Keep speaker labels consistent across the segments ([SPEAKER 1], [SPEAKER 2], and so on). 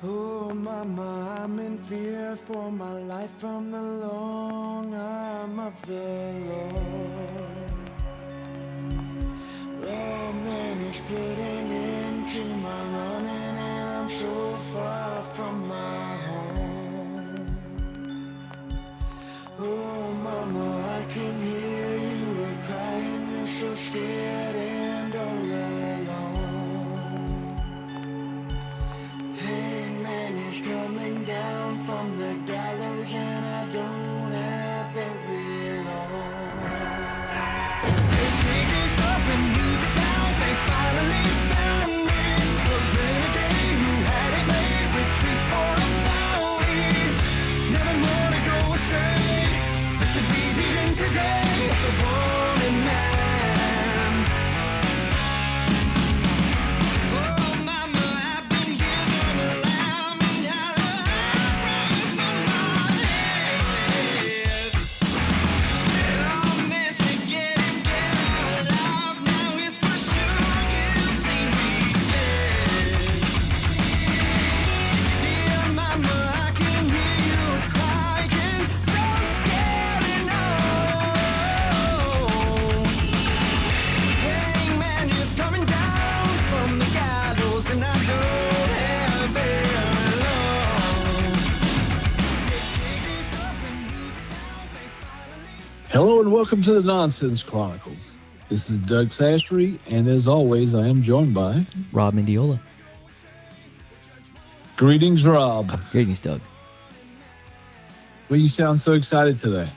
[SPEAKER 1] Oh, mama, I'm in fear for my life from the long arm of the Lord. Lord, man is putting into my running, and I'm so far from my home. Oh, mama, I can hear you crying, you're so scared and all alone. Hangman is coming down from the gallows, and I don't have very long. They take us up and use us out, they finally found me. A renegade who had it made, retreat for a bounty. Never more to go astray, this would be the end today of the wanted man. Oh, mama, I've been given a lamb, and now eyebrows on my head. Oh, man, she getting better alive, now it's for sure you'll see me dead. Dear mama, I can hear you crying, so scared and old. Hangman is coming down from the gallows, and I don't have very long. They take us up and use us out, they finally.
[SPEAKER 2] Hello and welcome to the Nonsense Chronicles. This is Doug Sastry, and as always, I am joined by
[SPEAKER 3] Rob Mendiola.
[SPEAKER 2] Greetings, Rob.
[SPEAKER 3] Greetings, Doug.
[SPEAKER 2] Well, you sound so excited today.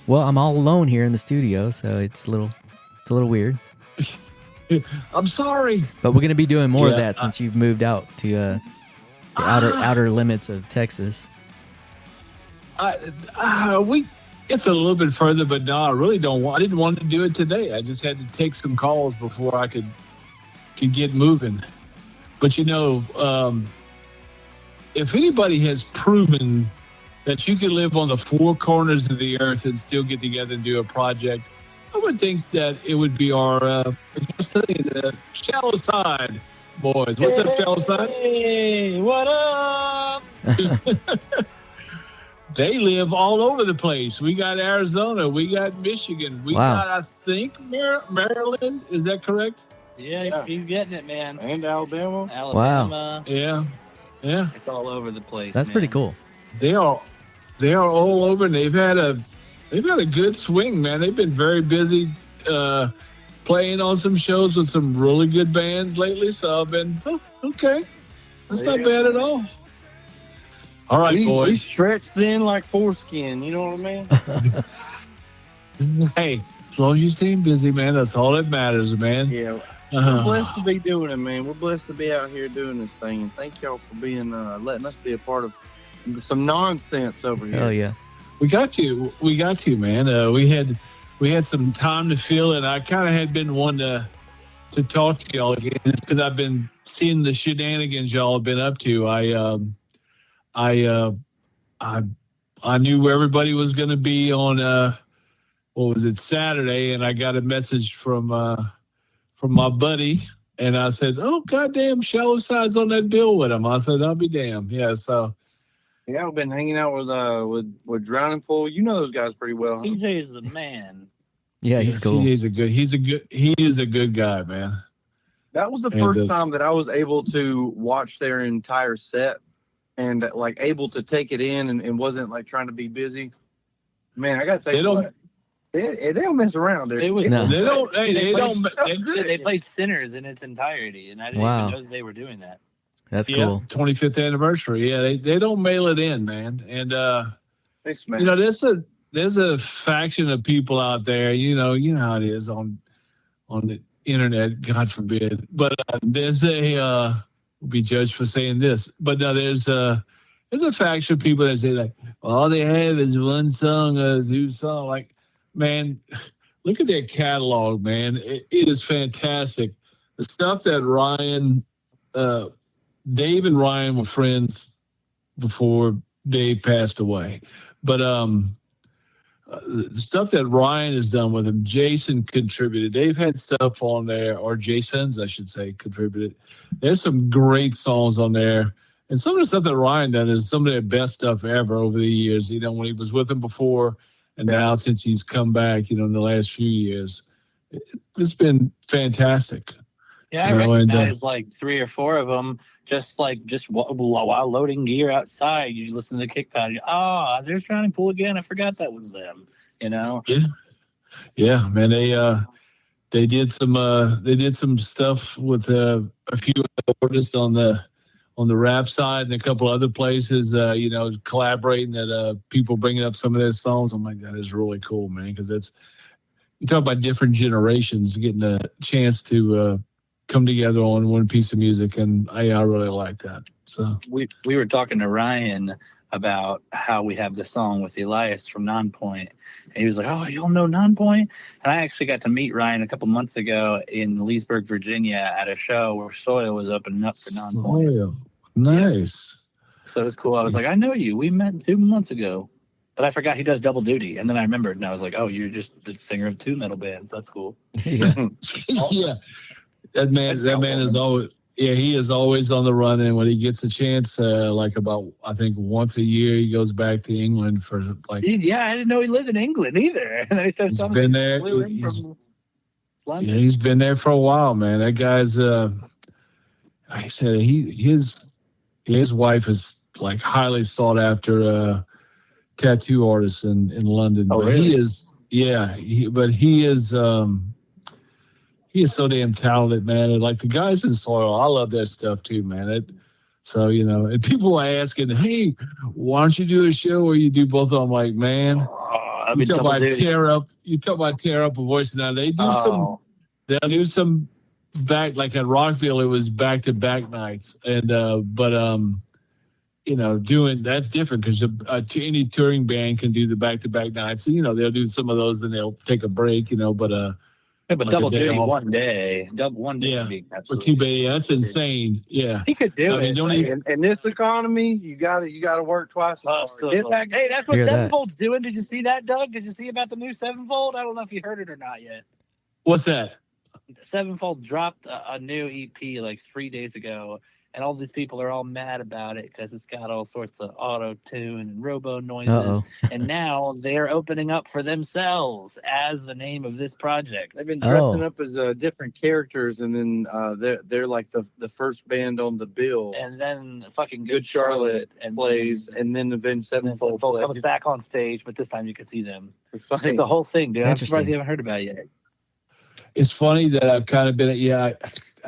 [SPEAKER 3] Well, I'm all alone here in the studio, so it's a little weird.
[SPEAKER 2] I'm sorry.
[SPEAKER 3] But we're going to be doing more of
[SPEAKER 2] Yeah,
[SPEAKER 3] that since you've moved out to the outer limits of Texas.
[SPEAKER 2] It's a little bit further, but no, I really don't want. I didn't want to do it today. I just had to take some calls before I could get moving. But if anybody has proven that you can live on the four corners of the earth and still get together and do a project, I would think that it would be our the Shallow Side boys. What's up, Shallow Side?
[SPEAKER 4] Hey, what up?
[SPEAKER 2] They live all over the place. We got Arizona. We got Michigan. We
[SPEAKER 3] Wow.
[SPEAKER 2] got, I think, Maryland. Is that correct?
[SPEAKER 4] Yeah, he's getting it, man.
[SPEAKER 5] And Alabama.
[SPEAKER 4] Alabama.
[SPEAKER 2] Yeah. Yeah.
[SPEAKER 4] It's all over the place.
[SPEAKER 3] That's
[SPEAKER 4] man.
[SPEAKER 3] pretty cool.
[SPEAKER 2] They are all over, and they've had a good swing, man. They've been very busy playing on some shows with some really good bands lately. So I've been okay. That's not bad at all. All right,
[SPEAKER 5] We
[SPEAKER 2] boys.
[SPEAKER 5] stretched thin like foreskin. You know what I mean?
[SPEAKER 2] Hey, as long as you stay busy, man, that's all that matters, man.
[SPEAKER 5] Yeah. We're blessed to be doing it, man. We're blessed to be out here doing this thing. And thank y'all for being letting us be a part of some nonsense over here.
[SPEAKER 3] Hell yeah.
[SPEAKER 2] We got to, man. We had some time to fill, and I kind of had been wanting to talk to y'all again because I've been seeing the shenanigans y'all have been up to. I knew where everybody was going to be on Saturday, and I got a message from my buddy, and I said, "Oh, goddamn, Shallow Side's on that bill with him." I said, "I'll be damned." Yeah, so.
[SPEAKER 5] Yeah, I've been hanging out with Drowning Pool. You know those guys pretty well. Huh?
[SPEAKER 4] CJ is the man.
[SPEAKER 3] Yeah, he's cool.
[SPEAKER 2] He is a good guy, man.
[SPEAKER 5] That was the first time that I was able to watch their entire set and like able to take it in and wasn't like trying to be busy. Man, I got to tell you what. They don't mess around.
[SPEAKER 4] They played Sinners in its entirety, and I didn't even know they were doing that.
[SPEAKER 3] That's cool.
[SPEAKER 2] 25th anniversary. Yeah, they don't mail it in, man. And
[SPEAKER 5] they smash.
[SPEAKER 2] There's a faction of people out there. You know how it is on the internet. God forbid. But there's we'll be judged for saying this. But there's a faction of people that say like all they have is one song or two songs. Like, man, look at their catalog, man. It is fantastic. The stuff that Ryan. Dave and Ryan were friends before Dave passed away. But the stuff that Ryan has done with him, Jason contributed. They've had stuff on there, or Jason's, I should say, contributed. There's some great songs on there. And some of the stuff that Ryan done is some of the best stuff ever over the years. You know, when he was with them before, and now since he's come back, you know, in the last few years, it's been fantastic.
[SPEAKER 4] Yeah, I recognize like 3 or 4 of them just while loading gear outside. You listen to the kick pad. There's Drowning Pool again. I forgot that was them. You know?
[SPEAKER 2] Yeah, man. They did some stuff with a few artists on the rap side and a couple other places. You know, collaborating that people bringing up some of their songs. I'm like, that is really cool, man, because you talk about different generations getting a chance to come together on one piece of music, and I really like that. So
[SPEAKER 4] we were talking to Ryan about how we have the song with Elias from Nonpoint, and he was like, "Oh, you all know Nonpoint?" And I actually got to meet Ryan a couple months ago in Leesburg, Virginia, at a show where Soil was opening up for Nonpoint.
[SPEAKER 2] Soil, nice.
[SPEAKER 4] Yeah. So it was cool. I was like, "I know you. We met 2 months ago." But I forgot he does double duty, and then I remembered, and I was like, "Oh, you're just the singer of 2 metal bands. That's cool."
[SPEAKER 3] Yeah.
[SPEAKER 2] Yeah. That man is always, he is always on the run. And when he gets a chance, like about, I think once a year, he goes back to England for like.
[SPEAKER 4] Yeah, I didn't know he lived in England either.
[SPEAKER 2] He's been there. He's been there for a while, man. That guy's, like I said, his wife is like highly sought after tattoo artist in London.
[SPEAKER 4] Oh,
[SPEAKER 2] but
[SPEAKER 4] really?
[SPEAKER 2] he is, he is so damn talented, man. And like the guys in Soil, I love that stuff too, man. So, you know, and people are asking, hey, why don't you do a show where you do both of them? I'm like, man, you talk about tear up a voice. Now they'll do some back, like at Rockville, it was back-to-back nights. And, you know, that's different because any touring band can do the back-to-back nights. So, you know, they'll do some of those, then they'll take a break, you know, but
[SPEAKER 4] like double duty one day.
[SPEAKER 2] For 2 days, that's insane. Yeah,
[SPEAKER 4] he could do it.
[SPEAKER 5] In this economy, you gotta work twice as hard.
[SPEAKER 4] Hey, that's what Sevenfold's doing. Did you see that, Doug? Did you see about the new Sevenfold? I don't know if you heard it or not yet.
[SPEAKER 2] What's that?
[SPEAKER 4] Sevenfold dropped a new EP like 3 days ago, and all these people are all mad about it because it's got all sorts of auto tune and robo noises.
[SPEAKER 3] Uh-oh.
[SPEAKER 4] And now they're opening up for themselves as the name of this project.
[SPEAKER 5] They've been dressing up as different characters, and then they're like the first band on the bill.
[SPEAKER 4] And then fucking
[SPEAKER 5] Good Charlotte plays, and then Avenged Sevenfold
[SPEAKER 4] comes back on stage, but this time you can see them.
[SPEAKER 5] It's funny.
[SPEAKER 4] It's the whole thing, dude. I'm surprised you haven't heard about it yet.
[SPEAKER 2] It's funny that I've kind of been, I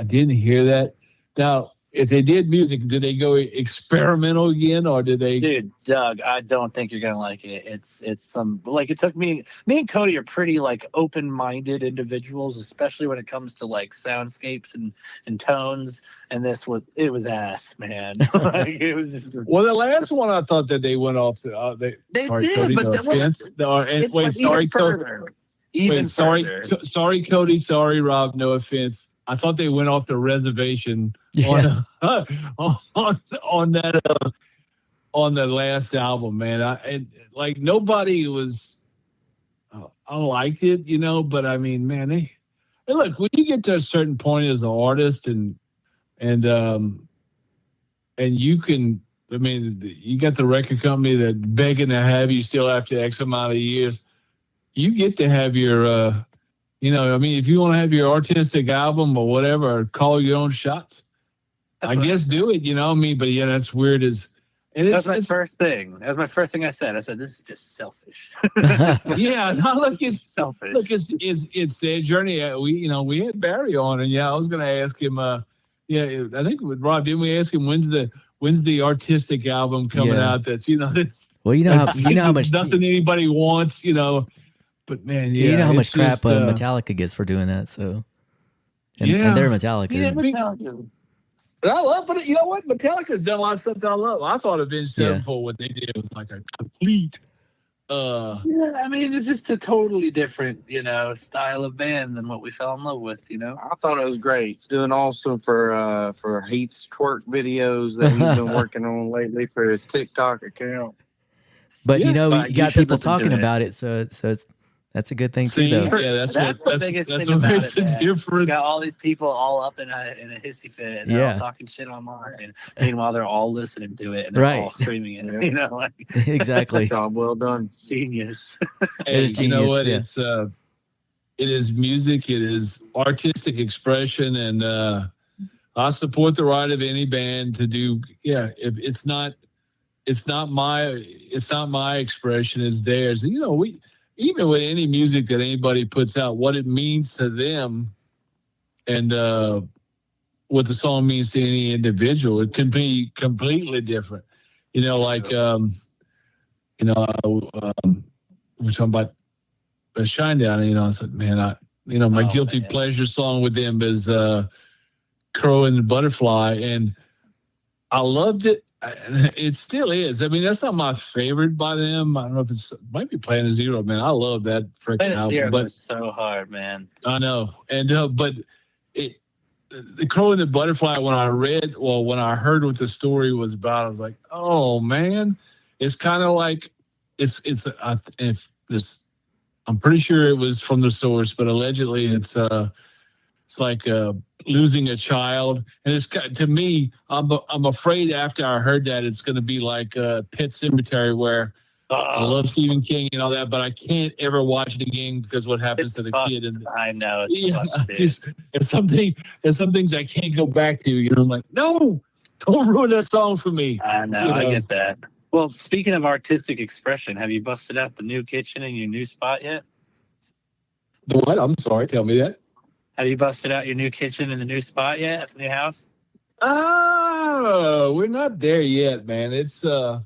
[SPEAKER 2] didn't hear that. Now, if they did music, did they go experimental again, or did they?
[SPEAKER 4] Dude, Doug, I don't think you're gonna like it. It's some like it took me and Cody are pretty like open-minded individuals, especially when it comes to like soundscapes and tones. And it was ass, man. Like, it was just.
[SPEAKER 2] Well, the last one I thought that they went off to.
[SPEAKER 4] They
[SPEAKER 2] sorry,
[SPEAKER 4] did,
[SPEAKER 2] Cody,
[SPEAKER 4] but
[SPEAKER 2] no offense. Sorry, Cody. Sorry, Rob. No offense. I thought they went off the reservation on that on the last album, man. Nobody was. I liked it, you know, but I mean, man, hey, look, when you get to a certain point as an artist, and you can, I mean, you got the record company that begging to have you still after X amount of years. You get to have your. You know, I mean, if you want to have your artistic album or whatever, or call your own shots, I guess do it, you know what I mean? But yeah, that's weird
[SPEAKER 4] that's my first thing. That was my first thing I said. I said, this is just selfish.
[SPEAKER 2] Yeah, no, look, it's selfish. Look, it's their journey. We had Barry on, and I was going to ask him, I think with Rob, didn't we ask him when's the artistic album coming out that's, that's,
[SPEAKER 3] well, you know how much
[SPEAKER 2] nothing anybody wants, you know. But man,
[SPEAKER 3] you know how much crap Metallica gets for doing that. So, and they're Metallica.
[SPEAKER 2] Yeah, Metallica. But you know what? Metallica's done a lot of stuff that I love. I thought Avenged Sevenfold, what they did was like a complete.
[SPEAKER 4] I mean, it's just a totally different, style of band than what we fell in love with.
[SPEAKER 5] I thought it was great. It's doing also for Heath's twerk videos that he's been working on lately for his TikTok account.
[SPEAKER 3] But you got people talking about it, so it's. That's a good thing
[SPEAKER 2] See,
[SPEAKER 3] too, though.
[SPEAKER 2] yeah,
[SPEAKER 4] That's the biggest thing
[SPEAKER 2] what
[SPEAKER 4] about
[SPEAKER 2] makes
[SPEAKER 4] it,
[SPEAKER 2] the
[SPEAKER 4] man. You
[SPEAKER 2] difference.
[SPEAKER 4] got all these people all up in a hissy fit, and they're all
[SPEAKER 3] Yeah.
[SPEAKER 4] talking shit online, and meanwhile they're all listening to it, and they're
[SPEAKER 3] Right.
[SPEAKER 4] all screaming it.
[SPEAKER 5] Yeah.
[SPEAKER 4] You know, like
[SPEAKER 3] Exactly.
[SPEAKER 5] Job well done.
[SPEAKER 4] genius.
[SPEAKER 2] Hey,
[SPEAKER 3] is
[SPEAKER 2] you know
[SPEAKER 3] genius,
[SPEAKER 2] what?
[SPEAKER 3] yeah.
[SPEAKER 2] It is music. It is artistic expression, and I support the right of any band to do. Yeah, if it's not my expression. It's theirs. You know, we even with any music that anybody puts out, what it means to them, and what the song means to any individual, it can be completely different. You know, like we're talking about Shinedown. You know, I said, man, my
[SPEAKER 4] Oh,
[SPEAKER 2] guilty
[SPEAKER 4] man.
[SPEAKER 2] pleasure song with them is Crow and the Butterfly, and I loved it. It still is. I mean, that's not my favorite by them. I don't know if it might be Planet Zero, man. I love that freaking
[SPEAKER 4] Planet
[SPEAKER 2] album.
[SPEAKER 4] Zero
[SPEAKER 2] But
[SPEAKER 4] was so hard, man.
[SPEAKER 2] I know, and but the Crow and the Butterfly. When I heard what the story was about, I was like, oh man, it's kind of like if this. I'm pretty sure it was from the source, but allegedly it's like losing a child, and to me, I'm afraid after I heard that it's going to be like Pet Cemetery, where I love Stephen King and all that, but I can't ever watch it again because what happens to the kid. And
[SPEAKER 4] I know. It's fucked, dude.
[SPEAKER 2] it's some things I can't go back to. You know, I'm like, no, don't ruin that song for me.
[SPEAKER 4] I know. I get that. Well, speaking of artistic expression, have you busted out the new kitchen in your new spot yet?
[SPEAKER 2] The what? I'm sorry. Tell me that.
[SPEAKER 4] Have you busted out your new kitchen in the new spot yet at the new house?
[SPEAKER 2] Oh, we're not there yet, man. It's a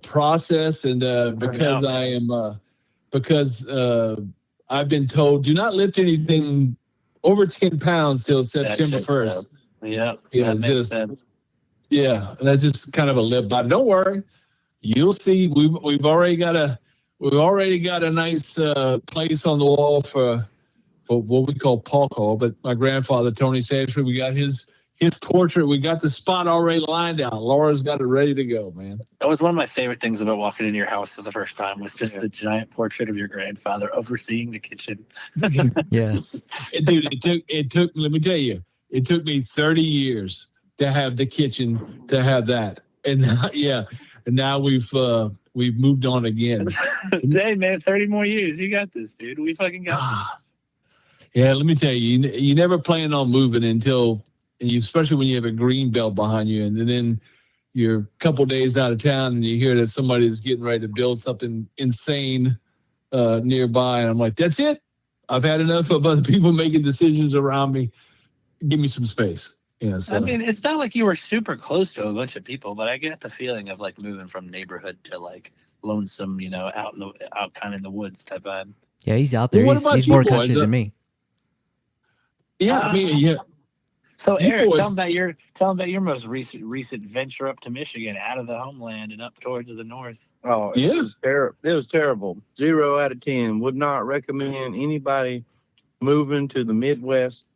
[SPEAKER 2] process, and because I've been told do not lift anything over 10 pounds till September 1st.
[SPEAKER 4] Yep.
[SPEAKER 2] Yeah,
[SPEAKER 4] That makes sense.
[SPEAKER 2] Yeah, that's just kind of a live by. Don't worry, you'll see. We've already got a nice place on the wall for what we call Paul Call, but my grandfather Tony Sanford, we got his portrait. We got the spot already lined out. Laura's got it ready to go, man.
[SPEAKER 4] That was one of my favorite things about walking into your house for the first time was just the giant portrait of your grandfather overseeing the kitchen.
[SPEAKER 3] Yeah.
[SPEAKER 2] Dude, it took. Let me tell you, it took me 30 years to have the kitchen, to have that, and and now we've moved on again.
[SPEAKER 4] Hey man, 30 more years. You got this, dude. We fucking got this.
[SPEAKER 2] Yeah, let me tell you, you never plan on moving until, especially when you have a green belt behind you, and then you're a couple days out of town and you hear that somebody's getting ready to build something insane nearby, and I'm like, that's it. I've had enough of other people making decisions around me. Give me some space. Yeah, so.
[SPEAKER 4] I mean, it's not like you were super close to a bunch of people, but I get the feeling of like moving from neighborhood to like lonesome, out kind of in the woods type vibe.
[SPEAKER 3] Yeah, he's out there.
[SPEAKER 2] Well,
[SPEAKER 3] He's more country than me.
[SPEAKER 2] Yeah, I mean, yeah.
[SPEAKER 4] So, Eric, tell them about your most recent venture up to Michigan, out of the homeland and up towards the north.
[SPEAKER 5] Oh,
[SPEAKER 2] yeah.
[SPEAKER 5] It was terrible. 0 out of 10. Would not recommend anybody moving to the Midwest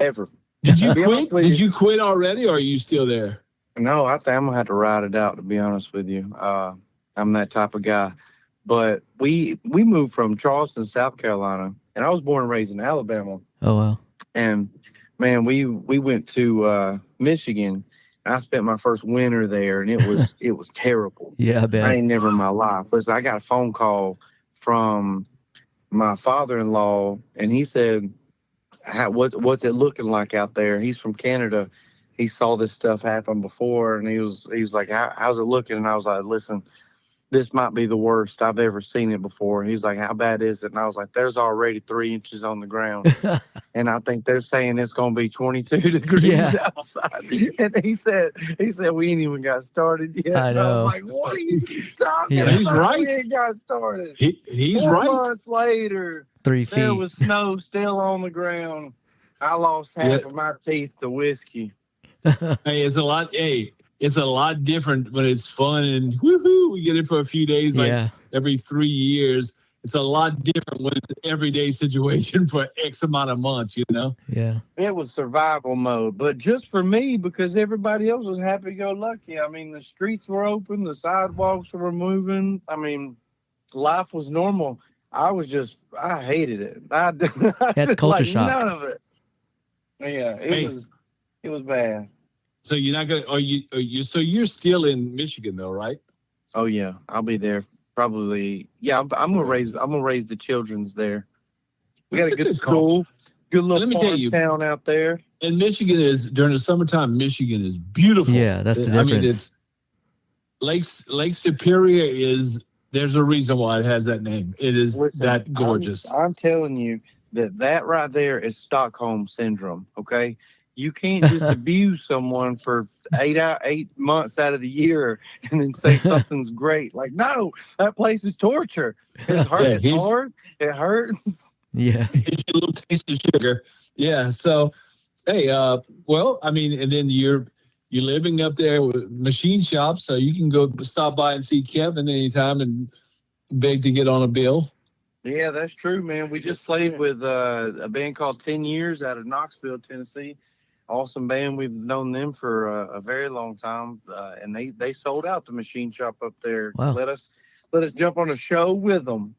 [SPEAKER 5] ever.
[SPEAKER 2] Did you quit? Did you quit already, or are you still there?
[SPEAKER 5] No, I think I'm gonna have to ride it out. To be honest with you, I'm that type of guy. But we moved from Charleston, South Carolina, and I was born and raised in Alabama.
[SPEAKER 3] Oh wow.
[SPEAKER 5] And man, we went to Michigan. And I spent my first winter there, and it was terrible.
[SPEAKER 3] Yeah, I bet.
[SPEAKER 5] I ain't never in my life. Listen, I got a phone call from my father-in-law, and he said, "What's it looking like out there?" He's from Canada. He saw this stuff happen before, and he was like, "How's it looking?" And I was like, "Listen, this might be the worst I've ever seen it before." He's like, "How bad is it?" And I was like, "There's already 3 inches on the ground." And I think they're saying it's going to be 22 degrees outside. And he said, "We ain't even got started yet."
[SPEAKER 3] I know.
[SPEAKER 5] And I was like, "What are you talking
[SPEAKER 2] Yeah,
[SPEAKER 5] about?
[SPEAKER 2] he's right.
[SPEAKER 5] We ain't got started."
[SPEAKER 2] He's
[SPEAKER 5] 4
[SPEAKER 2] right.
[SPEAKER 5] months later,
[SPEAKER 3] 3 feet.
[SPEAKER 5] there was snow still on the ground. I lost half of my teeth to whiskey.
[SPEAKER 2] Hey, it's a lot. Hey, it's a lot different when it's fun and woohoo. We get it for a few days, like every 3 years. It's a lot different when it's an everyday situation for X amount of months,
[SPEAKER 3] Yeah.
[SPEAKER 5] It was survival mode, but just for me, because everybody else was happy-go-lucky. I mean, the streets were open, the sidewalks were moving. I mean, life was normal. I hated it. I
[SPEAKER 3] That's
[SPEAKER 5] just
[SPEAKER 3] culture
[SPEAKER 5] like
[SPEAKER 3] shock.
[SPEAKER 5] none of it. Yeah, it was bad.
[SPEAKER 2] So you're not gonna? So you're still in Michigan though, right?
[SPEAKER 5] Oh yeah, I'll be there probably. Yeah, I'm gonna raise the children's there. We got a good school, good
[SPEAKER 2] Let
[SPEAKER 5] little
[SPEAKER 2] me tell
[SPEAKER 5] farm
[SPEAKER 2] you,
[SPEAKER 5] town out there.
[SPEAKER 2] and Michigan is during the summertime. Michigan is beautiful.
[SPEAKER 3] Yeah, that's the
[SPEAKER 2] I mean,
[SPEAKER 3] difference.
[SPEAKER 2] it's Lake Superior is. There's a reason why it has that name. It is
[SPEAKER 5] Listen,
[SPEAKER 2] that gorgeous.
[SPEAKER 5] I'm telling you that right there is Stockholm syndrome. Okay, you can't just abuse someone for 8 months out of the year and then say something's great. Like, no, that place is torture. It hurts hard. It hurts.
[SPEAKER 3] Yeah.
[SPEAKER 2] Here's your little taste of sugar. Yeah. So, hey, well, I mean, and then you're living up there with machine shop, so you can go stop by and see Kevin anytime and beg to get on a bill.
[SPEAKER 5] Yeah, that's true, man. We just played with a band called 10 Years out of Knoxville, Tennessee. Awesome band. We've known them for a very long time, and they sold out the machine shop up there.
[SPEAKER 3] Wow.
[SPEAKER 5] Let us jump on a show with them.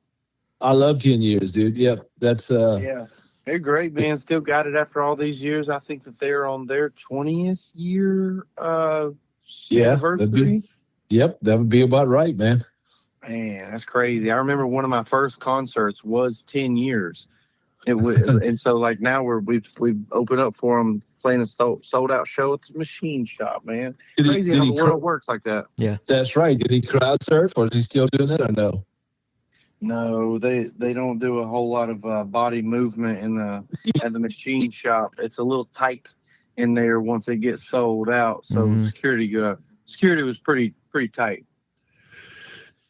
[SPEAKER 2] I love 10 years, dude. Yep, that's
[SPEAKER 5] Yeah, they're great, man. Still got it after all these years. I think that they're on their 20th year anniversary.
[SPEAKER 2] That would be about right, man.
[SPEAKER 5] Man, that's crazy. I remember one of my first concerts was 10 years. It was, and so like now we've opened up for them, playing a sold out show at the machine shop, man. Crazy how the world works like that.
[SPEAKER 3] Yeah,
[SPEAKER 2] that's right. Did he crowd surf, or is he still doing it, or no?
[SPEAKER 5] No, they don't do a whole lot of body movement at the machine shop. It's a little tight in there once it gets sold out. So security was pretty tight.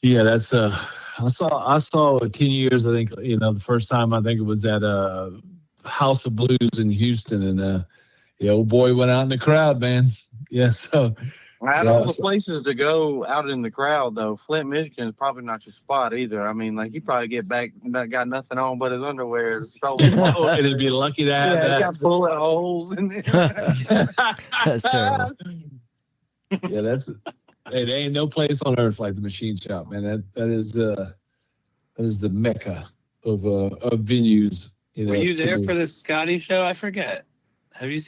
[SPEAKER 2] Yeah, that's I saw 10 years. I think the first time I think it was at House of Blues in Houston, and the old boy went out in the crowd, man. Yeah, so.
[SPEAKER 5] Out all the places to go out in the crowd, though, Flint, Michigan is probably not your spot either. I mean, like, you probably get back, got nothing on but his underwear. So,
[SPEAKER 2] and he'd be lucky to have that.
[SPEAKER 5] Got bullet holes in there.
[SPEAKER 3] That's terrible.
[SPEAKER 2] Yeah, there ain't no place on earth like the machine shop, man. That is the mecca of venues.
[SPEAKER 4] Were you there for the Scotty show? I forget.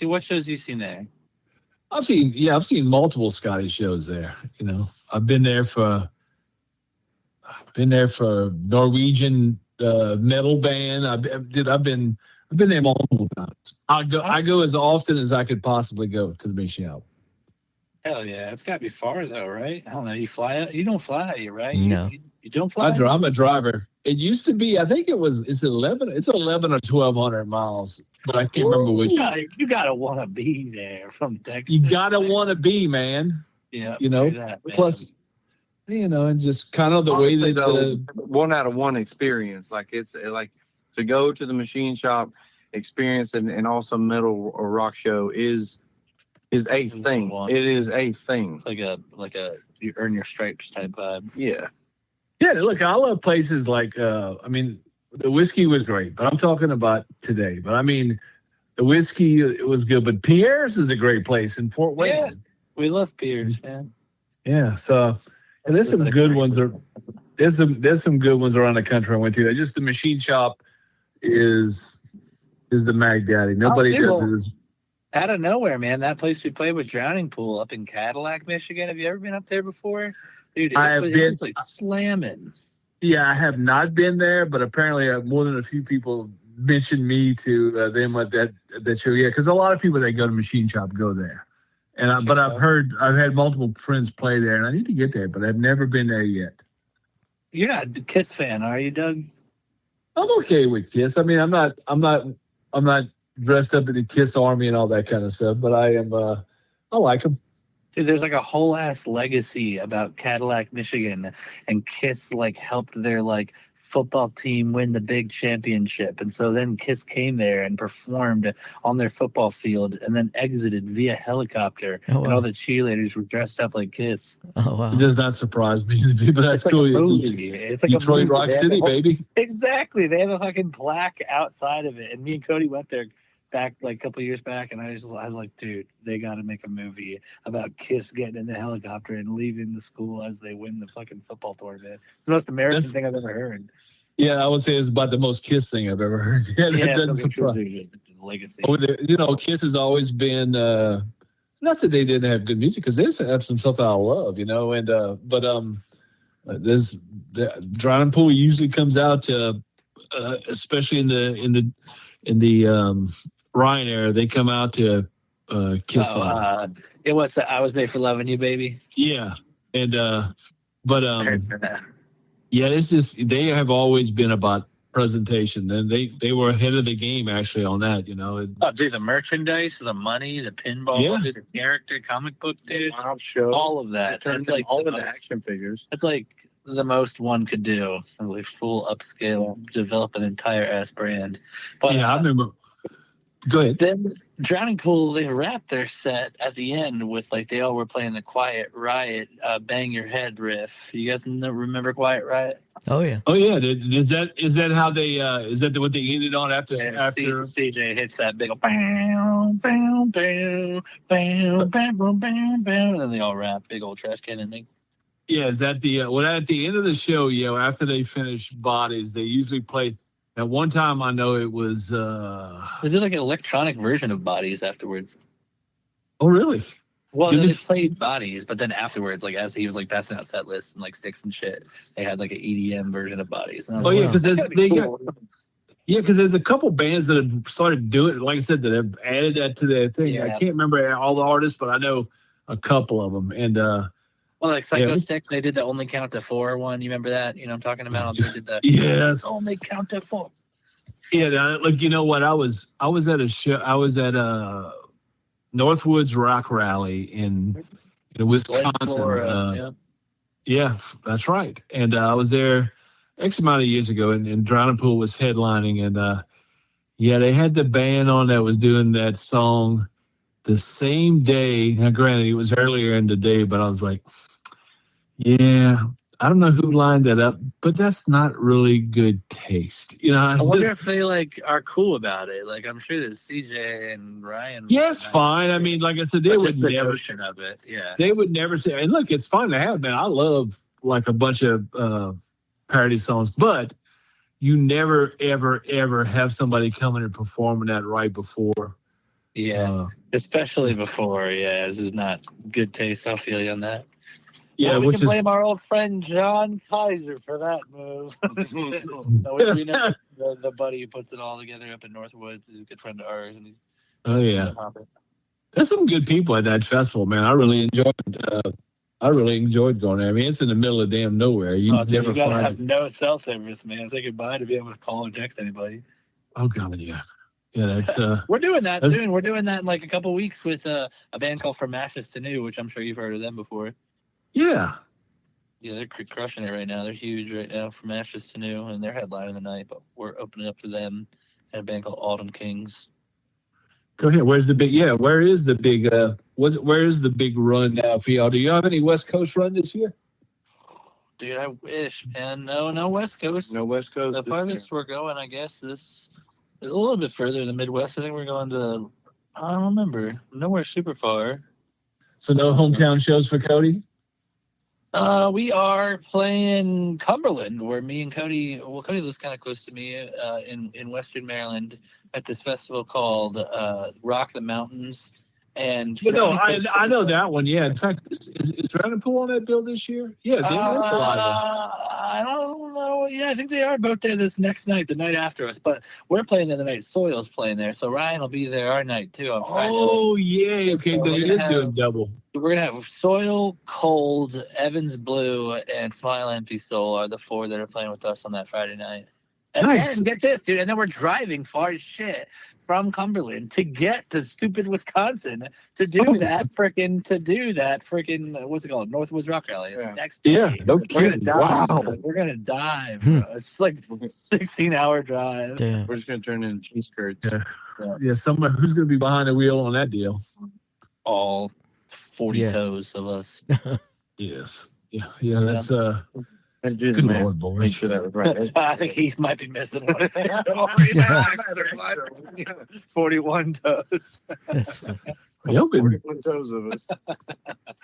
[SPEAKER 4] What shows you seen there?
[SPEAKER 2] I've seen multiple Scotty shows there. I've been there for Norwegian metal band. I've been there multiple times. I go as often as I could possibly go to the machine shop.
[SPEAKER 4] Hell yeah, it's got to be far though, right? I don't know. You fly out? You don't fly out, right?
[SPEAKER 3] No,
[SPEAKER 4] you don't fly.
[SPEAKER 2] I'm a driver. It used to be. I think it's 11 or 1,200 miles, but I can't remember which.
[SPEAKER 4] You gotta want to be there from Texas.
[SPEAKER 2] You gotta want to be, man.
[SPEAKER 4] Yeah,
[SPEAKER 2] plus, and just kind of the way that
[SPEAKER 5] the 1 out of 1 experience. Like it's like to go to the machine shop experience and also metal or rock show is a thing. It is a thing.
[SPEAKER 4] It's like a you earn your stripes type vibe.
[SPEAKER 5] Yeah.
[SPEAKER 2] Yeah, look, I love places like the whiskey was great, but I'm talking about today. But I mean, the whiskey, it was good, but Pierre's is a great place in Fort Wayne.
[SPEAKER 4] Yeah, we love Pierre's, man.
[SPEAKER 2] Yeah, so and there's some good ones. There's some good ones around the country I went to. Just the machine shop is the Mag Daddy. Nobody does it as
[SPEAKER 4] out of nowhere, man. That place we played with Drowning Pool up in Cadillac, Michigan. Have you ever been up there before? Dude, it was like slamming.
[SPEAKER 2] Yeah, I have not been there, but apparently more than a few people mentioned me to them at that show. Yeah, because a lot of people that go to machine shop go there, and I've had multiple friends play there, and I need to get there, but I've never been there yet.
[SPEAKER 4] You're not a Kiss fan, are you, Doug?
[SPEAKER 2] I'm okay with Kiss. I mean, I'm not dressed up in the Kiss army and all that kind of stuff, but I am. I like them.
[SPEAKER 4] Dude, there's like a whole ass legacy about Cadillac, Michigan, and Kiss helped their football team win the big championship. And so then Kiss came there and performed on their football field and then exited via helicopter.
[SPEAKER 3] Oh, wow.
[SPEAKER 4] And all the cheerleaders were dressed up like Kiss.
[SPEAKER 3] Oh, wow.
[SPEAKER 2] It does not surprise me, but that's
[SPEAKER 4] it's
[SPEAKER 2] cool.
[SPEAKER 4] Like a movie. It's like
[SPEAKER 2] Detroit
[SPEAKER 4] a movie.
[SPEAKER 2] Rock City, baby.
[SPEAKER 4] Exactly. They have a fucking plaque outside of it. And me and Cody went there back a couple years back, and I was like, dude, they got to make a movie about Kiss getting in the helicopter and leaving the school as they win the fucking football tournament. It's the most American thing I've ever heard.
[SPEAKER 2] Yeah, I would say it's about the most Kiss thing I've ever heard. Yeah, that doesn't surprise.
[SPEAKER 4] Legacy.
[SPEAKER 2] Oh, Kiss has always been not that they didn't have good music because they have some stuff I love, there's the Drowning Pool usually comes out to especially in the Ryan era, they come out to Kiss song.
[SPEAKER 4] It was I Was Made for Loving You, Baby.
[SPEAKER 2] Yeah, and but
[SPEAKER 4] Heard for that.
[SPEAKER 2] yeah, it's just they have always been about presentation, and they were ahead of the game actually on that.
[SPEAKER 4] Oh, dude, the merchandise, the money, the pinball,
[SPEAKER 2] Yeah.
[SPEAKER 4] dude, the character, comic book, dude,
[SPEAKER 5] Show.
[SPEAKER 4] all of that.
[SPEAKER 5] Turns
[SPEAKER 4] That's like
[SPEAKER 5] all
[SPEAKER 4] the
[SPEAKER 5] the
[SPEAKER 4] most-
[SPEAKER 5] action figures.
[SPEAKER 4] That's like the most one could do. Like full upscale, develop an entire ass brand. But
[SPEAKER 2] Yeah, I remember. Go ahead.
[SPEAKER 4] then Drowning Pool, they wrapped their set at the end with like they all were playing the Quiet Riot Bang Your Head riff. You guys remember Quiet Riot?
[SPEAKER 3] Oh yeah.
[SPEAKER 2] Oh yeah, is that how they is that what they ended on after
[SPEAKER 4] CJ hits that big old bam bam bam bam bam bam bam bam, and then they all rap big old trash can ending.
[SPEAKER 2] Yeah, is that the at the end of the show, after they finish Bodies, they usually play. At one time, I know it was.
[SPEAKER 4] They did like an electronic version of Bodies afterwards.
[SPEAKER 2] Oh really?
[SPEAKER 4] Well,
[SPEAKER 2] Did
[SPEAKER 4] they
[SPEAKER 2] they-
[SPEAKER 4] played Bodies, but then afterwards, like as he was like passing out set lists and like sticks and shit, they had like an EDM version of Bodies. And I was
[SPEAKER 2] Oh
[SPEAKER 4] like,
[SPEAKER 2] yeah,
[SPEAKER 3] wow.
[SPEAKER 2] because because there's a couple bands that have started doing it. Like I said, that have added that to their thing.
[SPEAKER 4] Yeah.
[SPEAKER 2] I can't remember all the artists, but I know a couple of them. And
[SPEAKER 4] well, like Psycho
[SPEAKER 2] Yeah.
[SPEAKER 4] Sticks, they did the Only Count to Four one. You remember that? You know what I'm talking about? They did the
[SPEAKER 2] yes,
[SPEAKER 4] Only Count to Four.
[SPEAKER 2] yeah. Like you know what? I was at a show. I was at a Northwoods Rock Rally in Wisconsin.
[SPEAKER 4] Florida,
[SPEAKER 2] Yeah, that's right. And I was there X amount of years ago, and Drowning Pool was headlining, and they had the band on that was doing that song the same day. Now, granted, it was earlier in the day, but I was like, yeah, I don't know who lined that up, but that's not really good taste.
[SPEAKER 4] I wonder if they like are cool about it. Like I'm sure that CJ and Ryan.
[SPEAKER 2] Yes, fine. I mean, like I said, they
[SPEAKER 4] But
[SPEAKER 2] would
[SPEAKER 4] just the
[SPEAKER 2] never.
[SPEAKER 4] notion of it. Yeah.
[SPEAKER 2] They would never say. And look, it's fun to have, man. I love like a bunch of parody songs, but you never, ever, ever have somebody coming and performing that right before.
[SPEAKER 4] Yeah. Especially before. Yeah, this is not good taste. I'll feel you on that.
[SPEAKER 2] Yeah,
[SPEAKER 4] Well, we
[SPEAKER 2] which
[SPEAKER 4] can
[SPEAKER 2] is
[SPEAKER 4] blame our old friend John Kaiser for that move. We know the buddy who puts it all together up in Northwoods is a good friend of ours, and he's
[SPEAKER 2] oh yeah. There's some good people at that festival, man. I really enjoyed going there. I mean, it's in the middle of damn nowhere. You never
[SPEAKER 4] you gotta
[SPEAKER 2] find.
[SPEAKER 4] have no cell service, man. Say goodbye to be able to call or text anybody.
[SPEAKER 2] Oh god, yeah. That's
[SPEAKER 4] We're doing that
[SPEAKER 2] That's-
[SPEAKER 4] soon. We're doing that in like a couple weeks with a band called From Ashes to New, which I'm sure you've heard of them before.
[SPEAKER 2] yeah.
[SPEAKER 4] Yeah, they're crushing it right now. They're huge right now, From Ashes to New, and they're headlining the night. But we're opening up for them and a band called Autumn Kings.
[SPEAKER 2] Go ahead. Where's the big? Yeah, where is the big? Where is the big run now for y'all? Do you have any West Coast run this year?
[SPEAKER 4] Dude, I wish, man. No West Coast.
[SPEAKER 5] No West Coast.
[SPEAKER 4] The farthest we're going, I guess, this is a little bit further in the Midwest. I think we're going to, I don't remember, nowhere super far.
[SPEAKER 2] So no hometown shows for Cody.
[SPEAKER 4] We are playing Cumberland, where me and Cody lives kind of close to me in Western Maryland at this festival called Rock the Mountains. And
[SPEAKER 2] But no, I know that one. Yeah, in fact, is Drowning Pool on that bill this year? Yeah, that's a lot of
[SPEAKER 4] I don't know. Yeah, I think they are both there this next night, the night after us. But we're playing there the night Soil's playing there, so Ryan will be there our night too on Friday.
[SPEAKER 2] Oh yeah, okay,
[SPEAKER 4] So
[SPEAKER 2] then
[SPEAKER 4] we're
[SPEAKER 2] he
[SPEAKER 4] gonna
[SPEAKER 2] is doing
[SPEAKER 4] have-
[SPEAKER 2] double.
[SPEAKER 4] We're gonna have Soil, Cold, Evans Blue, and Smile Empty Soul are the four that are playing with us on that Friday night. And
[SPEAKER 2] Nice.
[SPEAKER 4] then get this, dude, and then we're driving far as shit from Cumberland to get to stupid Wisconsin to do that freaking what's it called? Northwoods Rock Rally.
[SPEAKER 5] Yeah.
[SPEAKER 4] Next day.
[SPEAKER 2] Yeah, no
[SPEAKER 4] We're gonna
[SPEAKER 2] kidding.
[SPEAKER 4] die.
[SPEAKER 2] Wow.
[SPEAKER 4] We're gonna die, bro. It's like a 16-hour drive.
[SPEAKER 3] Damn.
[SPEAKER 5] We're just gonna turn into cheese curds.
[SPEAKER 2] Yeah. Yeah, someone who's going to be behind the wheel on that deal.
[SPEAKER 4] All 40
[SPEAKER 3] Yeah.
[SPEAKER 4] toes of us.
[SPEAKER 2] Yes. Yeah. That's
[SPEAKER 5] And do the
[SPEAKER 2] good
[SPEAKER 5] math.
[SPEAKER 2] lord,
[SPEAKER 5] Make
[SPEAKER 2] boys.
[SPEAKER 5] sure that was right.
[SPEAKER 4] I think he might be missing one. 41 toes.
[SPEAKER 3] That's funny.
[SPEAKER 2] Y'all been
[SPEAKER 5] 41 toes of us.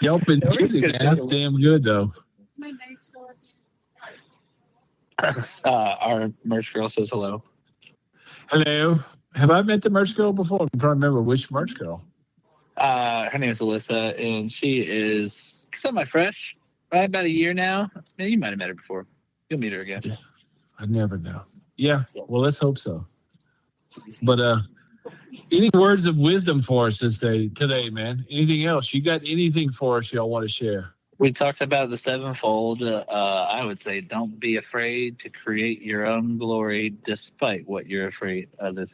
[SPEAKER 2] using
[SPEAKER 4] good
[SPEAKER 2] it. That's
[SPEAKER 4] deal.
[SPEAKER 2] damn good though.
[SPEAKER 4] Our merch girl says hello.
[SPEAKER 2] Hello. Have I met the merch girl before? I'm trying to remember which merch girl.
[SPEAKER 4] Her name is Alyssa, and she is semi-fresh. Right, about a year now. Yeah, you might have met her before. You'll meet her again.
[SPEAKER 2] I never know. Yeah. Well, let's hope so. But any words of wisdom for us today, man? Anything else? You got anything for us y'all want to share?
[SPEAKER 4] We talked about the sevenfold. I would say don't be afraid to create your own glory despite what you're afraid other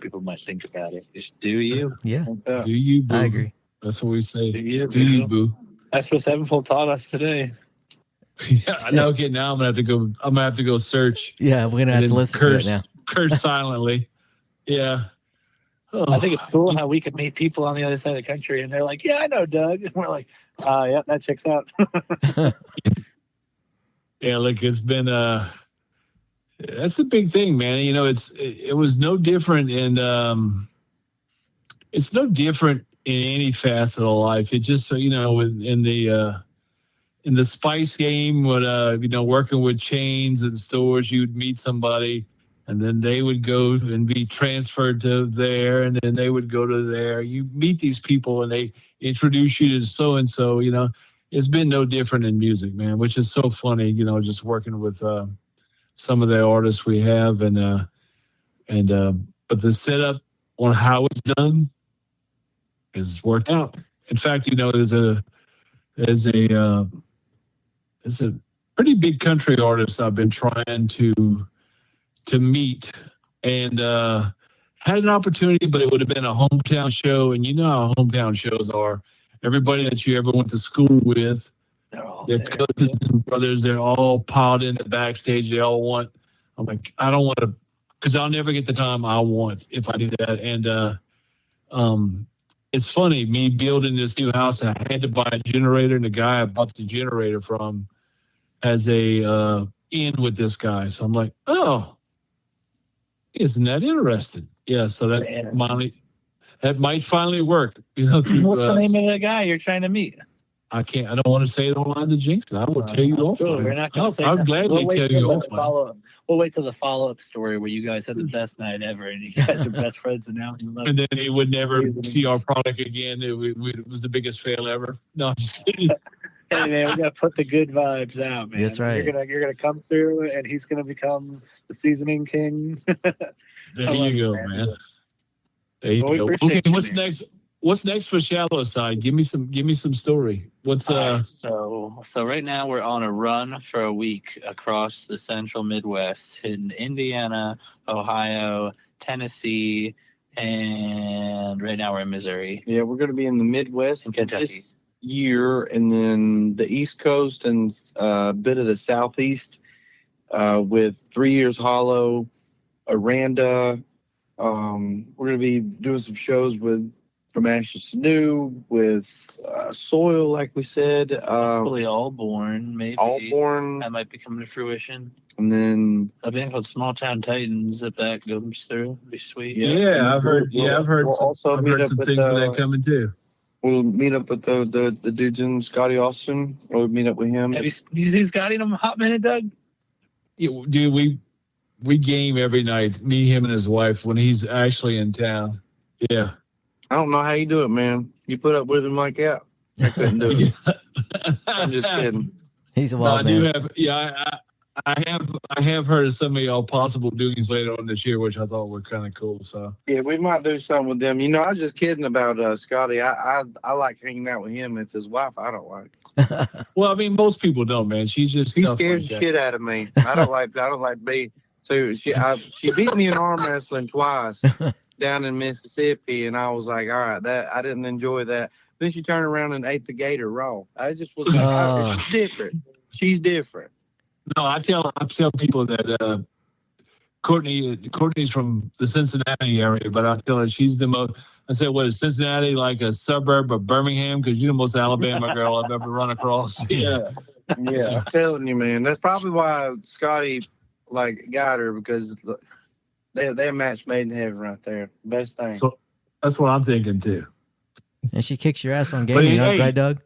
[SPEAKER 4] people might think about it. Just do you.
[SPEAKER 3] Yeah.
[SPEAKER 2] Do you, boo?
[SPEAKER 3] I agree.
[SPEAKER 2] That's what we say.
[SPEAKER 4] Do you,
[SPEAKER 2] you, boo?
[SPEAKER 4] That's what sevenfold taught us today.
[SPEAKER 2] Yeah, I know. Okay, now I'm gonna have to go search.
[SPEAKER 3] Yeah, we're gonna have to listen to it now.
[SPEAKER 2] Curse silently. Yeah. Oh.
[SPEAKER 4] I think it's cool how we could meet people on the other side of the country and they're like, yeah, I know Doug. And we're like, yeah, that checks out.
[SPEAKER 2] Yeah, look, it's been that's the big thing, man. You know, it was no different it's no different in any facet of life. It just, you know, in the spice game, when working with chains and stores, you'd meet somebody and then they would go and be transferred to there, and then they would go to there. You meet these people and they introduce you to so and so. You know, it's been no different in music, man, which is so funny. You know, just working with some of the artists we have, but the setup on how it's done has worked out. In fact, you know, there's a pretty big country artist I've been trying to meet, and had an opportunity, but it would have been a hometown show. And you know how hometown shows are. Everybody that you ever went to school with, their cousins and brothers, they're all piled in the backstage. They all want. I'm like, I don't want to, because I'll never get the time I want if I do that. And it's funny, me building this new house, I had to buy a generator, and the guy I bought the generator from has a in with this guy. So I'm like, oh, isn't that interesting? Yeah, so that might finally work. You know,
[SPEAKER 4] what's the name of the guy you're trying to meet?
[SPEAKER 2] I don't want to say it online to jinx it. I will tell you offline.
[SPEAKER 4] Sure, we're not going to say
[SPEAKER 2] I'll gladly tell you offline.
[SPEAKER 4] We'll wait till the follow-up story where you guys had the best night ever and you guys are best friends and now.
[SPEAKER 2] And then he would never see our product again. It was the biggest fail ever. No, I'm just kidding.
[SPEAKER 4] Hey man, we gotta put the good vibes out, man.
[SPEAKER 3] That's right.
[SPEAKER 4] You're gonna come through, and he's gonna become the seasoning king.
[SPEAKER 2] There you go, man. There you go. Okay, what's next? What's next for Shallow Side? Give me some story. What's
[SPEAKER 4] So right now we're on a run for a week across the central Midwest in Indiana, Ohio, Tennessee, and right now we're in Missouri.
[SPEAKER 5] Yeah, we're going to be in the Midwest
[SPEAKER 4] and Kentucky
[SPEAKER 5] this year, and then the East Coast and a bit of the Southeast with 3 Years Hollow, Aranda. We're going to be doing some shows with From Ashes to New, with Soil, like we said.
[SPEAKER 4] Probably Allborn, maybe.
[SPEAKER 5] Allborn.
[SPEAKER 4] That might be coming to fruition.
[SPEAKER 5] And then
[SPEAKER 4] a band called Small Town Titans, if that goes through, it'd be sweet.
[SPEAKER 2] Yeah, I've heard. I've heard
[SPEAKER 5] we'll
[SPEAKER 2] some things of that coming too.
[SPEAKER 5] We'll meet up with the dudes in Scotty Austin. We'll meet up with him.
[SPEAKER 4] Have you seen Scotty in a hot minute, Doug?
[SPEAKER 2] Yeah, dude, we game every night. Me, him, and his wife when he's actually in town. Yeah.
[SPEAKER 5] I don't know how you do it, man. You put up with him like that. I couldn't do it. I'm just kidding.
[SPEAKER 3] He's a wild man.
[SPEAKER 2] I have heard of some of y'all possible doings later on this year, which I thought were kind of cool. So
[SPEAKER 5] yeah, we might do something with them. You know, I was just kidding about Scotty. I like hanging out with him. It's his wife I don't like.
[SPEAKER 2] Well, I mean, most people don't, man. She scares
[SPEAKER 5] the shit out of me. I don't like being. So she beat me in arm wrestling twice down in Mississippi, and I was like, all right, that I didn't enjoy that. Then she turned around and ate the gator raw. I just was like, she's different. She's different.
[SPEAKER 2] No, I tell people that Courtney's from the Cincinnati area, but I tell her she's the most. I said, what is Cincinnati like a suburb of Birmingham? Because you're the most Alabama girl I've ever run across.
[SPEAKER 5] Yeah. I'm telling you, man. That's probably why Scotty got her, because they're a match made in heaven right there. Best thing.
[SPEAKER 2] So that's what I'm thinking too.
[SPEAKER 3] And she kicks your ass on gaming, right, Doug?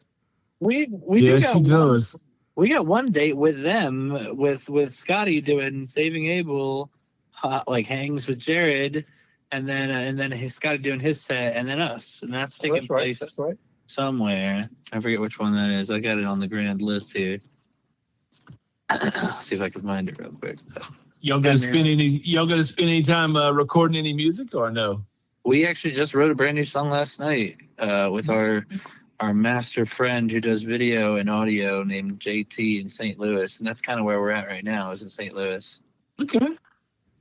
[SPEAKER 4] We
[SPEAKER 2] yeah, she does.
[SPEAKER 4] We got one date with them, with Scotty doing Saving Abel, like hangs with Jared, and then Scotty doing his set, and then us, and that's taking place somewhere. I forget which one that is. I got it on the grand list here. See if I can find it real quick.
[SPEAKER 2] Y'all gonna spend any time recording any music or no?
[SPEAKER 4] We actually just wrote a brand new song last night with our master friend who does video and audio named JT in St. Louis, and that's kind of where we're at right now, is in St. Louis.
[SPEAKER 2] Okay.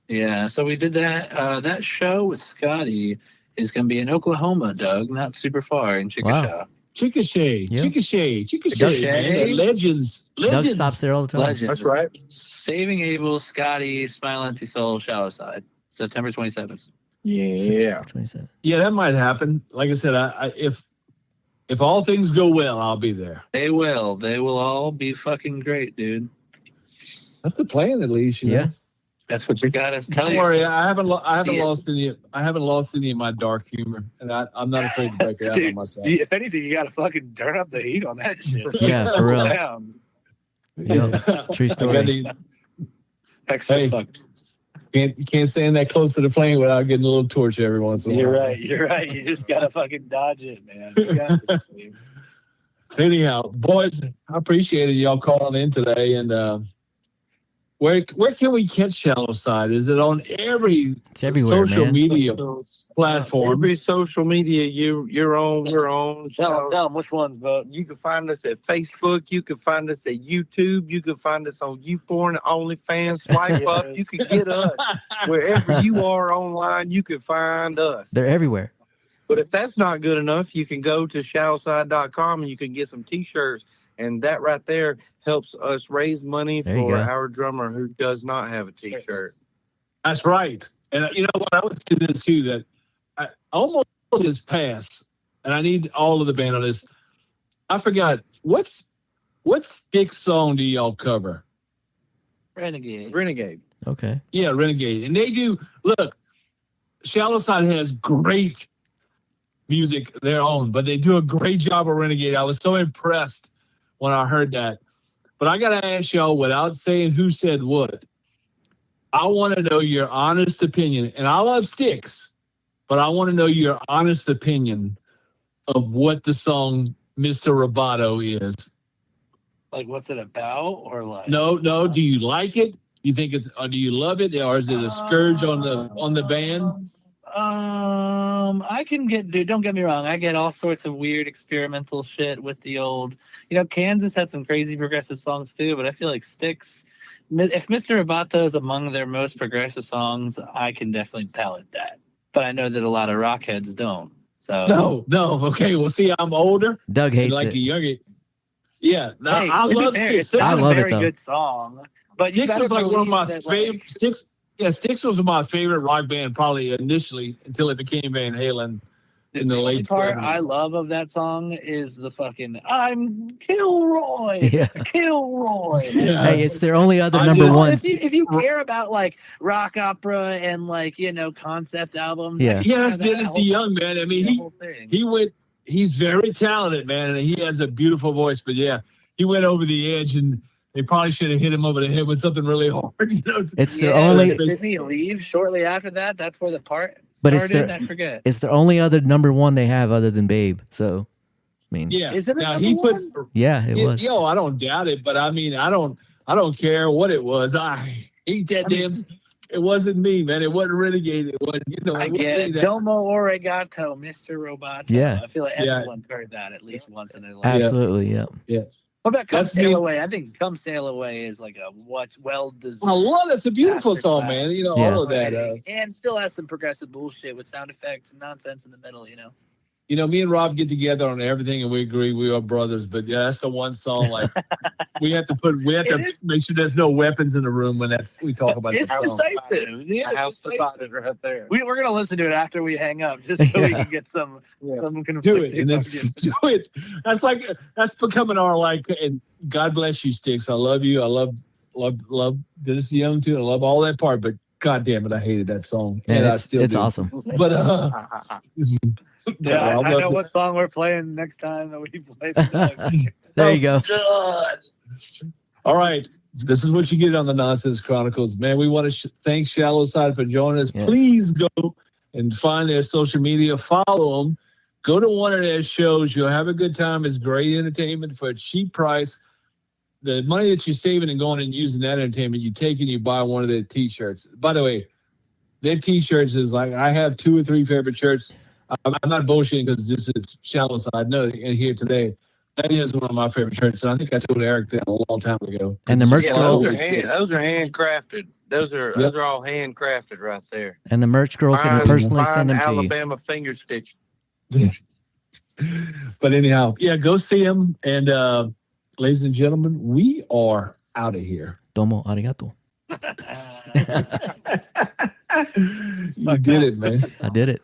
[SPEAKER 4] Yeah, so we did that. That show with Scotty is going to be in Oklahoma, Doug, not super far, in Chickasha.
[SPEAKER 2] Chickasha,
[SPEAKER 3] Yep.
[SPEAKER 2] Chickasha, man. Legends.
[SPEAKER 3] Doug stops there all the time.
[SPEAKER 4] Legends.
[SPEAKER 5] That's right.
[SPEAKER 4] Saving Abel, Scotty, Smile Empty Soul, Shallow Side, September 27th.
[SPEAKER 5] Yeah.
[SPEAKER 3] 27.
[SPEAKER 2] Yeah, that might happen. Like I said, if all things go well, I'll be there.
[SPEAKER 4] They will. They will all be fucking great, dude.
[SPEAKER 2] That's the plan, at least. You know?
[SPEAKER 4] That's what you got us telling
[SPEAKER 2] Don't worry,
[SPEAKER 4] you.
[SPEAKER 2] I haven't lost any of my dark humor, and I'm not afraid to break it out on myself.
[SPEAKER 4] If anything, you got to fucking turn up the heat on that shit.
[SPEAKER 3] Yeah, for real.
[SPEAKER 4] Down.
[SPEAKER 3] Yep. True story.
[SPEAKER 4] Extra
[SPEAKER 2] Hey.
[SPEAKER 4] fucked.
[SPEAKER 2] You can't stand that close to the flame without getting a little torch every once in a while.
[SPEAKER 4] You're right. You just got to fucking dodge it, man. You got to, Steve.
[SPEAKER 2] Anyhow, boys, I appreciated y'all calling in today. And where can we catch Shallow Side? Is it on every
[SPEAKER 3] It's everywhere,
[SPEAKER 2] social
[SPEAKER 3] man.
[SPEAKER 2] media platform?
[SPEAKER 5] Every social media you're on, we're on.
[SPEAKER 4] Tell them which ones, but
[SPEAKER 5] You can find us at Facebook. You can find us at YouTube. You can find us on YouPorn, OnlyFans. Swipe up. You can get us wherever you are online. You can find us.
[SPEAKER 3] They're everywhere.
[SPEAKER 5] But if that's not good enough, you can go to shallowside.com and you can get some T-shirts. And that right there helps us raise money
[SPEAKER 3] There you
[SPEAKER 5] for
[SPEAKER 3] go.
[SPEAKER 5] our drummer who does not have a T-shirt.
[SPEAKER 2] That's right. And you know what? I would say this too, that I almost is passed, and I need all of the band on this. I forgot what Styx song do y'all cover?
[SPEAKER 5] Renegade.
[SPEAKER 3] Okay.
[SPEAKER 2] Yeah, Renegade. And they do, look, Shallow Side has great music their own, but they do a great job of Renegade. I was so impressed when I heard that. But I got to ask y'all, without saying who said what, I want to know your honest opinion. And I love Styx, but I want to know your honest opinion of what the song Mr. Roboto is.
[SPEAKER 4] like, what's it about, or like?
[SPEAKER 2] No. Do you like it? You think it's? Or do you love it, or is it a scourge on the band?
[SPEAKER 4] I can get, dude, don't get me wrong. I get all sorts of weird experimental shit with the old, Kansas had some crazy progressive songs too, but I feel like Styx, if Mr. Roboto is among their most progressive songs, I can definitely palate that. But I know that a lot of rockheads don't. So
[SPEAKER 2] No. Okay, well, see, I'm older.
[SPEAKER 3] Doug hates
[SPEAKER 2] Like
[SPEAKER 3] it.
[SPEAKER 2] the younger. Yeah, no,
[SPEAKER 4] Hey,
[SPEAKER 2] I
[SPEAKER 4] to be
[SPEAKER 2] love
[SPEAKER 4] fair,
[SPEAKER 2] Styx.
[SPEAKER 4] it's
[SPEAKER 3] I
[SPEAKER 4] a
[SPEAKER 3] love it,
[SPEAKER 4] very
[SPEAKER 3] though.
[SPEAKER 4] good song. But you
[SPEAKER 2] Styx
[SPEAKER 4] gotta
[SPEAKER 2] was like one of my
[SPEAKER 4] believe that,
[SPEAKER 2] favorite. Styx was my favorite rock band, probably initially, until it became Van Halen in the late
[SPEAKER 4] part
[SPEAKER 2] 70s.
[SPEAKER 4] I love of that song is the fucking "I'm Kilroy,
[SPEAKER 3] Yeah.
[SPEAKER 4] Kilroy."
[SPEAKER 2] Yeah.
[SPEAKER 3] Hey, it's their only other
[SPEAKER 2] I
[SPEAKER 3] number
[SPEAKER 2] just-
[SPEAKER 3] one.
[SPEAKER 4] If you care about like rock opera and like concept albums,
[SPEAKER 3] Yeah.
[SPEAKER 2] Yes,
[SPEAKER 4] that
[SPEAKER 2] Dennis
[SPEAKER 4] whole-
[SPEAKER 2] DeYoung, man. I mean,
[SPEAKER 4] that whole thing.
[SPEAKER 2] he's very talented, man, and he has a beautiful voice. But yeah, he went over the edge, and they probably should have hit him over the head with something really hard.
[SPEAKER 3] It's their
[SPEAKER 4] Yeah,
[SPEAKER 3] only.
[SPEAKER 4] Didn't he leave shortly after that? That's where the part
[SPEAKER 3] But it's
[SPEAKER 4] started.
[SPEAKER 3] their-
[SPEAKER 4] I forget.
[SPEAKER 3] It's the only other number one they have other than Babe. So, I mean,
[SPEAKER 2] Yeah,
[SPEAKER 4] Is it a
[SPEAKER 2] now
[SPEAKER 4] number
[SPEAKER 2] he put.
[SPEAKER 4] one?
[SPEAKER 3] yeah, it was.
[SPEAKER 2] Yo, I don't doubt it, but I mean, I don't care what it was. I hate that damn. It wasn't me, man. It wasn't Renegade. It wasn't,
[SPEAKER 4] I
[SPEAKER 2] it wasn't
[SPEAKER 4] get it.
[SPEAKER 2] that.
[SPEAKER 4] Domo Oregato, Mr. Roboto.
[SPEAKER 3] Yeah.
[SPEAKER 4] I feel like
[SPEAKER 2] Yeah.
[SPEAKER 4] everyone's heard that at least once in their life.
[SPEAKER 3] Absolutely, yeah.
[SPEAKER 4] What about Come
[SPEAKER 2] That's
[SPEAKER 4] Sail
[SPEAKER 2] me.
[SPEAKER 4] Away? I think Come Sail Away is like a well-deserved.
[SPEAKER 2] I love it. It's a beautiful song,
[SPEAKER 4] masterclass.
[SPEAKER 2] man.
[SPEAKER 3] Yeah.
[SPEAKER 2] All of that.
[SPEAKER 4] And still has some progressive bullshit with sound effects and nonsense in the middle,
[SPEAKER 2] Me and Rob get together on everything, and we agree we are brothers. But yeah, that's the one song. Like we have to
[SPEAKER 4] It is-
[SPEAKER 2] make sure there's no weapons in the room when we talk about
[SPEAKER 4] It's
[SPEAKER 2] that song.
[SPEAKER 4] decisive. Yeah,
[SPEAKER 5] I have
[SPEAKER 4] it's
[SPEAKER 5] to
[SPEAKER 4] decisive.
[SPEAKER 5] find it right there.
[SPEAKER 4] We're gonna listen to it after we hang up, just so we
[SPEAKER 3] Yeah.
[SPEAKER 4] can get some
[SPEAKER 2] Do it,
[SPEAKER 4] conflicting
[SPEAKER 2] and then
[SPEAKER 4] arguments.
[SPEAKER 2] do it. That's becoming our like. And God bless you, Sticks. I love you. I love Dennis Young too. I love all that part. But God damn it, I hated that song, and
[SPEAKER 3] And
[SPEAKER 2] I
[SPEAKER 3] it's
[SPEAKER 2] still do.
[SPEAKER 3] awesome.
[SPEAKER 2] But
[SPEAKER 4] Yeah,
[SPEAKER 2] I
[SPEAKER 4] I know
[SPEAKER 2] love
[SPEAKER 4] what song we're playing next time that we play.
[SPEAKER 3] There you go.
[SPEAKER 2] God. All right. This is what you get on the Nonsense Chronicles. Man, we want to thank Shallow Side for joining us.
[SPEAKER 3] Yes.
[SPEAKER 2] Please go and find their social media. Follow them. Go to one of their shows. You'll have a good time. It's great entertainment for a cheap price. The money that you're saving and going and using that entertainment, you take and you buy one of their T-shirts. By the way, their T-shirts is like, I have 2 or 3 favorite shirts. I'm not bullshitting because this is Shallow Side. No, and here today. That is one of my favorite shirts. And I think I told Eric that a long time ago.
[SPEAKER 3] And the merch
[SPEAKER 5] Yeah,
[SPEAKER 3] girl,
[SPEAKER 5] those are handcrafted. Those are all handcrafted right there.
[SPEAKER 3] and the merch girl's going to personally send them to you.
[SPEAKER 5] Alabama finger stitch.
[SPEAKER 2] But anyhow, yeah, go see him. And ladies and gentlemen, we are out of here.
[SPEAKER 3] Domo arigato.
[SPEAKER 2] You did it, man.
[SPEAKER 3] I did it.